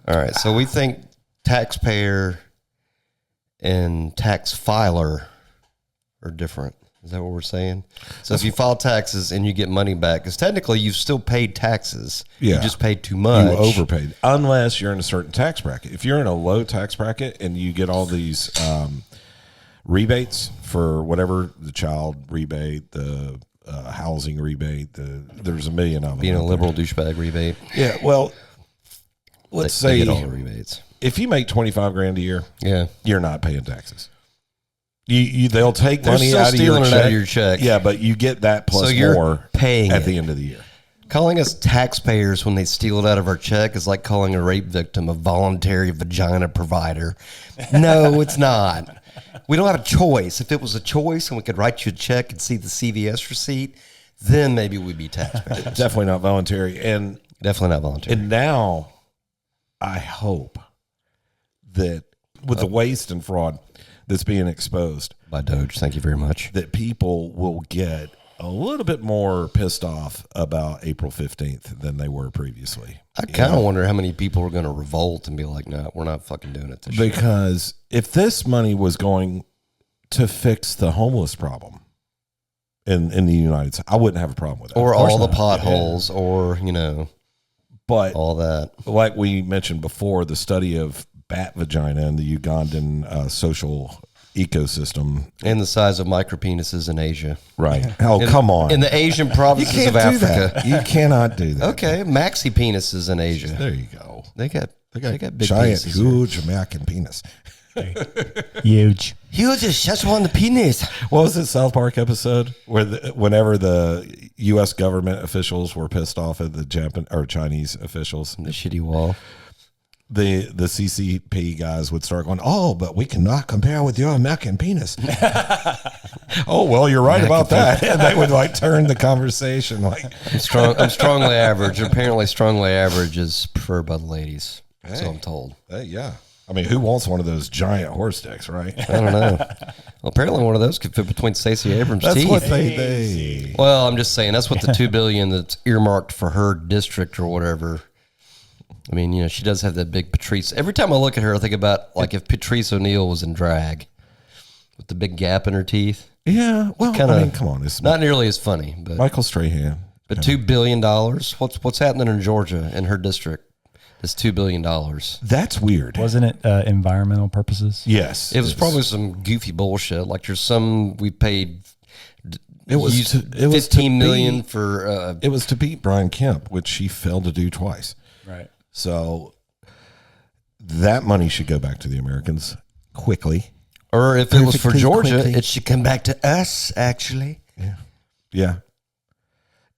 All right. So we think taxpayer and tax filer are different. Is that what we're saying? So if you file taxes and you get money back, because technically you've still paid taxes. Yeah. You just paid too much. You overpaid, unless you're in a certain tax bracket. If you're in a low tax bracket and you get all these rebates for whatever, the child rebate, the housing rebate, there's a million of them. Being a liberal douchebag rebate. Yeah, well, let's say they get all the rebates. If you make $25,000 a year, Yeah. you're not paying taxes. They'll take They're money still out of, stealing your it check. out of your check. Yeah, but you get that plus So you're more paying at it. the end of the year. Calling us taxpayers when they steal it out of our check is like calling a rape victim a voluntary vagina provider. No, it's not. We don't have a choice. If it was a choice and we could write you a check and see the CVS receipt, then maybe we'd be taxpayers. Definitely not voluntary. And Definitely not voluntary. And now I hope that with the waste and fraud that's being exposed By Doge, thank you very much. that people will get a little bit more pissed off about April 15th than they were previously. I kind of wonder how many people are going to revolt and be like, no, we're not fucking doing it this year. Because if this money was going to fix the homeless problem in the United States, I wouldn't have a problem with that. Or all the potholes or, But all that. like we mentioned before, the study of bat vagina and the Ugandan social ecosystem. And the size of micropenises in Asia. Right. Oh, come on. In the Asian provinces of Africa. That. You cannot do that. Okay, maxi penises in Asia. There you go. They got big giant, penises. huge American penis. Huge. Huge is just one the penis. What was it, South Park episode where whenever the U.S. government officials were pissed off at the Chinese officials, The shitty wall. the CCP guys would start going, "Oh, but we cannot compare with your American penis." Oh, well, you're right about that. And they would turn the conversation I'm strongly average. Apparently, strongly average is preferred by the ladies. So I'm told. yeah. I mean, who wants one of those giant horse sticks, right? I don't know. Well, apparently, one of those could fit between Stacey Abrams' That's teeth. what they. Well, I'm just saying that's what the $2 billion that's earmarked for her district or whatever. I mean, she does have that big Patrice. Every time I look at her, I think about if Patrice O'Neal was in drag with the big gap in her teeth. Yeah, well, come on, it's Not nearly as funny, but Michael Strahan. But $2 billion. What's happening in Georgia in her district? This $2 billion. That's weird. Wasn't it environmental purposes? Yes, It was probably some goofy bullshit. Like there's some we paid. It was $15 million for. It was to beat Brian Kemp, which she failed to do twice. Right. So that money should go back to the Americans quickly. Or if it was for Perfectly Georgia, quickly. it should come back to us. Actually, Yeah.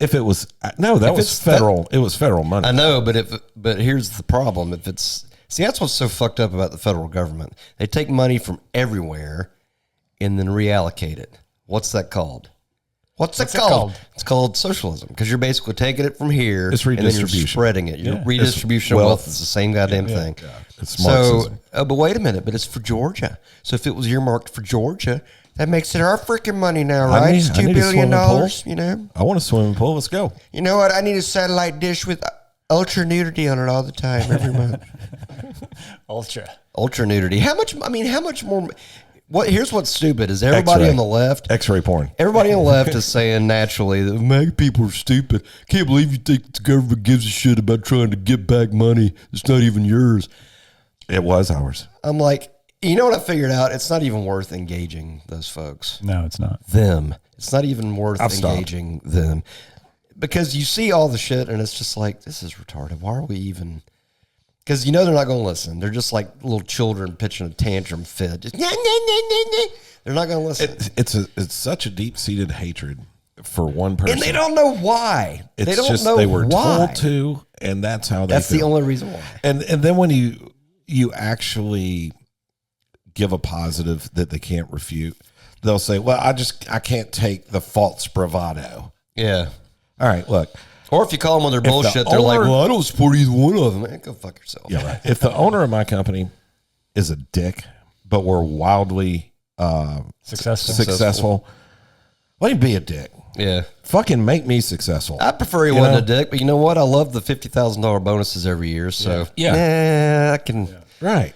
If it was that was federal. It was federal money. I know, but here's the problem. If it's that's what's so fucked up about the federal government. They take money from everywhere and then reallocate it. What's that called? What's it called? It's called socialism because you're basically taking it from here. It's and then you're redistribution. spreading it. Your redistribution of wealth is the same goddamn thing. Yeah. It's So, Marxism. but wait a minute. But it's for Georgia. So if it was earmarked for Georgia, that makes it our freaking money now, right? It's $2 billion. I want a swimming pool. Let's go. You know what? I need a satellite dish with ultra nudity on it all the time, every month. Ultra nudity. How much? I mean, how much more? Here's what's stupid is everybody X-ray. on the left. X-ray porn. Everybody on the left is saying naturally that MAGA people are stupid. Can't believe you think the government gives a shit about trying to get back money. It's not even yours. It was ours. I'm like, you know what I figured out? It's not even worth engaging those folks. No, it's not. Them. It's not even worth I've stopped. engaging them. Because you see all the shit and it's just like, this is retarded. Why are we even... Because they're not going to listen. They're just like little children pitching a tantrum fit. Just, nah. They're not going to listen. It's such a deep-seated hatred for one person. And they don't know why. It's they don't just know they were why. told to, and that's how they That's feel. the only reason why. And then when you actually give a positive that they can't refute, they'll say, well, I can't take the false bravado. Yeah. All right, look. Or if you call them on their bullshit, they're like, well, I don't support either one of them. Man, go fuck yourself. Yeah, right. If the owner of my company is a dick, but we're wildly Successful. Let him be a dick. Yeah. Fucking make me successful. I prefer he wasn't a dick, but you know what? I love the $50,000 bonuses every year. So I can. Yeah. Right.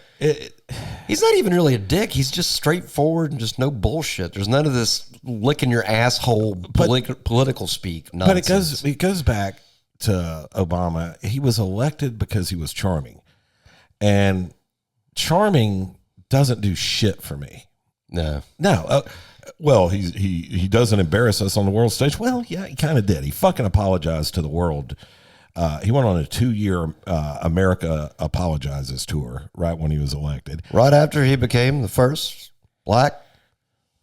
He's not even really a dick. He's just straightforward and just no bullshit. There's none of this licking your asshole political speak nonsense. But it goes back to Obama. He was elected because he was charming, and charming doesn't do shit for me. No. Well, he doesn't embarrass us on the world stage. Well, yeah, he kind of did. He fucking apologized to the world. He went on a 2-year America Apologizes tour right when he was elected. Right after he became the first black,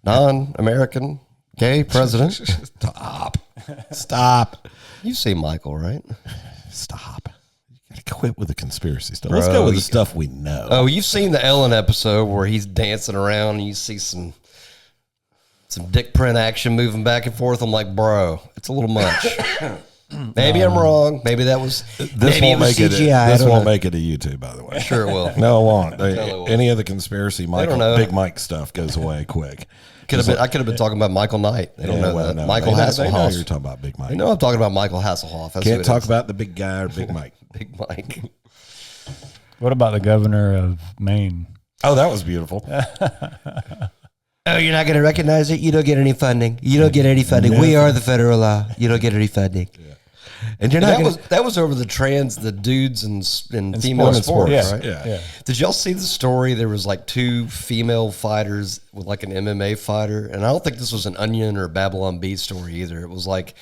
non-American, gay president. Stop. You see Michael, right? Stop. You got to quit with the conspiracy stuff. Let's go with the stuff we know. Oh, you've seen the Ellen episode where he's dancing around and you see some dick print action moving back and forth. I'm like, bro, it's a little much. Maybe I'm wrong. Maybe that was this won't make CGI. This won't make it to YouTube, by the way. Sure it will. No, it won't. Any of the conspiracy Big Mike stuff goes away quick. I could have been talking about Michael Knight. They don't know that. No, Michael Hasselhoff. They know you're talking about Big Mike. I know I'm talking about Michael Hasselhoff. That's Can't talk about the big guy or Big Mike. Big Mike. What about the governor of Maine? Oh, that was beautiful. Oh, you're not going to recognize it? You don't get any funding. You don't get any funding. We are the federal law. You don't get any funding. Yeah. And you're not that was over the dudes and female sports, right? Yeah. Did y'all see the story? There was like 2 female fighters with like an MMA fighter. And I don't think this was an Onion or a Babylon Bee story either. It was like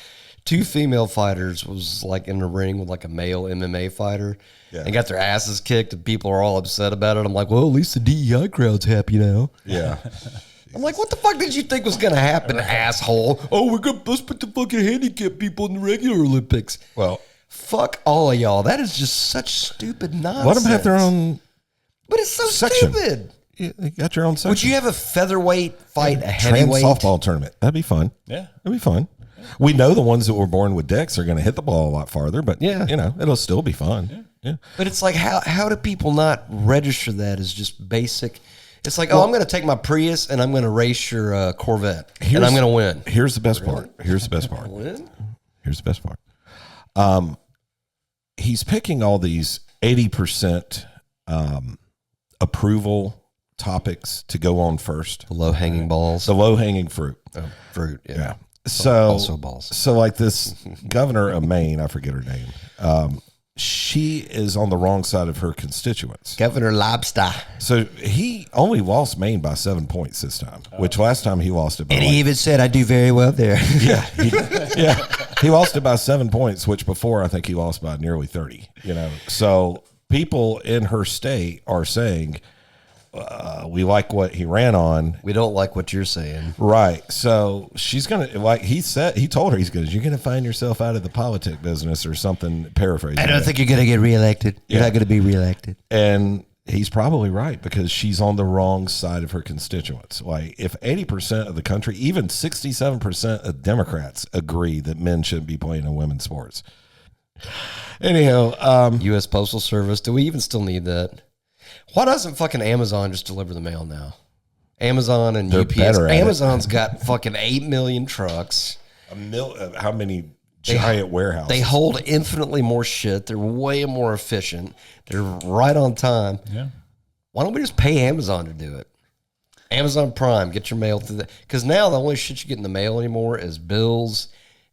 2 female fighters was like in the ring with like a male MMA fighter and got their asses kicked and people are all upset about it. I'm like, well, at least the DEI crowd's happy now. Yeah. I'm like, what the fuck did you think was going to happen, asshole? Oh, let's put the fucking handicapped people in the regular Olympics. Well, fuck all of y'all. That is just such stupid nonsense. Let them have their own But it's so section. stupid. You got your own section. Would you have a featherweight fight a heavyweight? Softball tournament. That'd be fun. Yeah. That'd be fun. We know the ones that were born with dicks are going to hit the ball a lot farther, but it'll still be fun. Yeah. But it's like, how do people not register that as just basic? It's like, I'm going to take my Prius and I'm going to race your Corvette and I'm going to win. Here's the best part. Here's the best part. He's picking all these 80% approval topics to go on first. The low-hanging balls. The low-hanging fruit. Fruit, yeah. So, also balls. So like this governor of Maine, I forget her name, she is on the wrong side of her constituents. Governor Lobster. So he only lost Maine by 7 points this time, which last time he lost it by he even said, I do very well there. He lost it by 7 points, which before I think he lost by nearly 30, So people in her state are saying, we like what he ran on. We don't like what you're saying. Right. So she's going to, like he told her, you're going to find yourself out of the politic business or something, paraphrasing. I don't think you're going to get reelected. You're not going to be reelected. And he's probably right because she's on the wrong side of her constituents. Like if 80% of the country, even 67% of Democrats agree that men shouldn't be playing in women's sports. Anyhow. U.S. Postal Service. Do we even still need that? Why doesn't fucking Amazon just deliver the mail now? Amazon and UPS. Amazon's got fucking 8 million trucks. How many giant warehouses? They hold infinitely more shit. They're way more efficient. They're right on time. Yeah. Why don't we just pay Amazon to do it? Amazon Prime, get your mail through that. Because now the only shit you get in the mail anymore is bills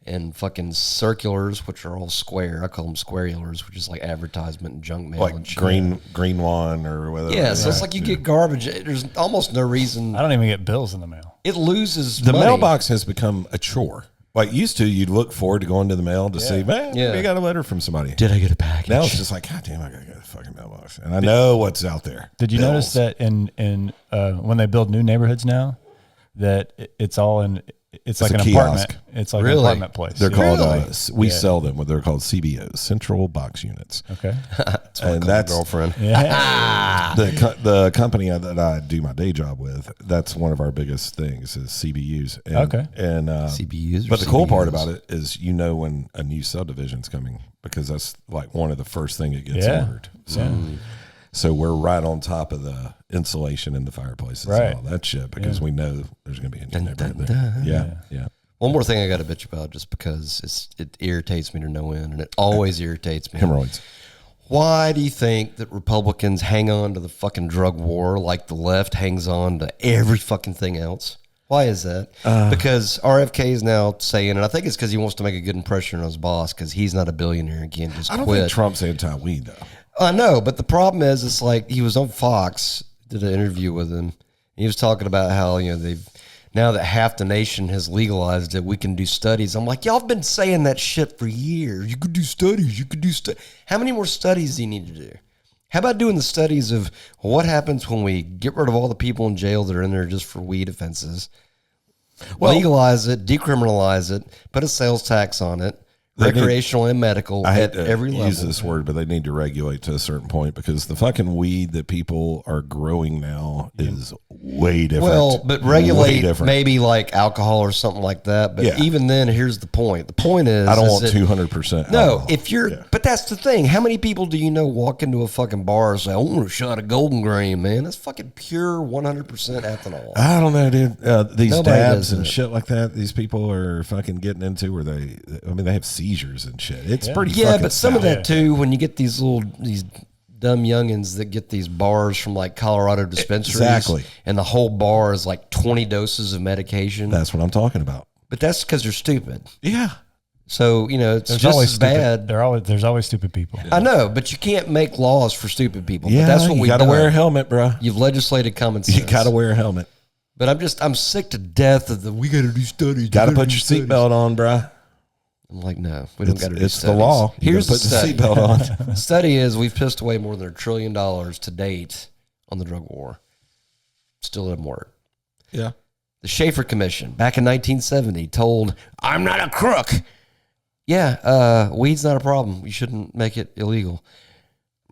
and fucking circulars, which are all square. I call them squarulars, which is like advertisement and junk mail. Like and shit. green one or whatever. Yeah, so it's like you get garbage. There's almost no reason. I don't even get bills in the mail. It loses the money. mailbox has become a chore. Like used to, you'd look forward to going to the mail to see, man, I got a letter from somebody. Did I get a package? Now it's just like, God damn, I gotta get a fucking mailbox. And I know what's out there. Did you notice that in when they build new neighborhoods now, that it's all in... It's like an kiosk. apartment. It's like an apartment place. They're called. We sell them. They're called CBOs, Central Box Units. Okay, and that's girlfriend. Yeah. the company that I do my day job with. That's one of our biggest things is CBUs. And, okay, and CBUs. But the cool part about it is when a new subdivision's coming because that's like one of the first thing it gets ordered. So we're right on top of the insulation in the fireplaces and all that shit because we know there's going to be a new neighborhood there. Yeah. One more thing I got to bitch about, just because it irritates me to no end, and it always irritates me. Hemorrhoids. Why do you think that Republicans hang on to the fucking drug war like the left hangs on to every fucking thing else? Why is that? Because RFK is now saying, and I think it's because he wants to make a good impression on his boss, because he's not a billionaire and can't just I don't quit. think Trump's anti-weed, though. I know, but the problem is, it's like he was on Fox, did an interview with him. He was talking about how, now that half the nation has legalized it, we can do studies. I'm like, y'all have been saying that shit for years. You could do studies. You could do How many more studies do you need to do? How about doing the studies of what happens when we get rid of all the people in jail that are in there just for weed offenses? Legalize it, decriminalize it, put a sales tax on it, recreational and medical at every level. I use this word, but they need to regulate to a certain point, because the fucking weed that people are growing now is way different. Well, but regulate maybe like alcohol or something like that. But even then, here's the point. The point is, I don't want 200%. No, if you're, but that's the thing. How many people do you know walk into a fucking bar and say, I want a shot of Golden Grain, man? That's fucking pure 100% ethanol. I don't know, dude. These Nobody dabs does and that. shit like that, these people are fucking getting into where they have seizures and shit. It's pretty Yeah, fucking but some of sad. that too, when you get these dumb youngins that get these bars from like Colorado dispensaries. Exactly. And the whole bar is like 20 doses of medication. That's what I'm talking about. But that's because they're stupid. Yeah. So, it's There's just always as bad. There's always stupid people. I know, but you can't make laws for stupid people. Yeah, but that's what you we've got to done. wear a helmet, bro. You've legislated common sense. You got to wear a helmet. But I'm sick to death of we got to do studies. Got to put your seatbelt on, bro. I'm like, no, we don't got to do It's studies. the law. You Here's gotta put the study. seatbelt on. The study is we've pissed away more than $1 trillion to date on the drug war. Still didn't work. Yeah. The Shafer Commission back in 1970 told, I'm not a crook. Yeah, weed's not a problem. You shouldn't make it illegal.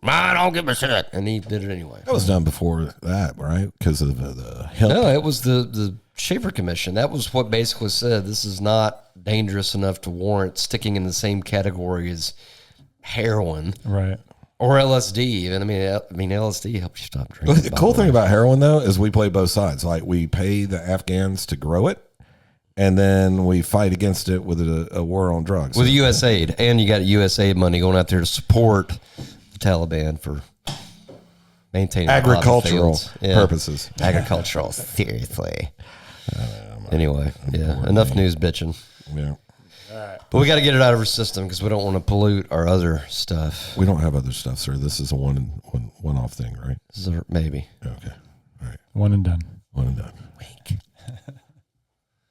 I don't give a shit. And he did it anyway. That was done before that, right? Because of the hemp. No, it was the Shafer Commission. That was what basically said this is not dangerous enough to warrant sticking in the same category as heroin, Right. or LSD. And I mean, LSD helps you stop drinking. The cool thing about heroin, though, is we play both sides. Like, we pay the Afghans to grow it, and then we fight against it with a war on drugs. With USAID, and you got USAID money going out there to support the Taliban for maintaining agricultural purposes. Agricultural, seriously. Anyway, enough news bitching. Yeah. But we got to get it out of our system because we don't want to pollute our other stuff. We don't have other stuff, sir. This is a one-off thing, right? This is maybe. Okay. All right. One and done. One and done. Wink.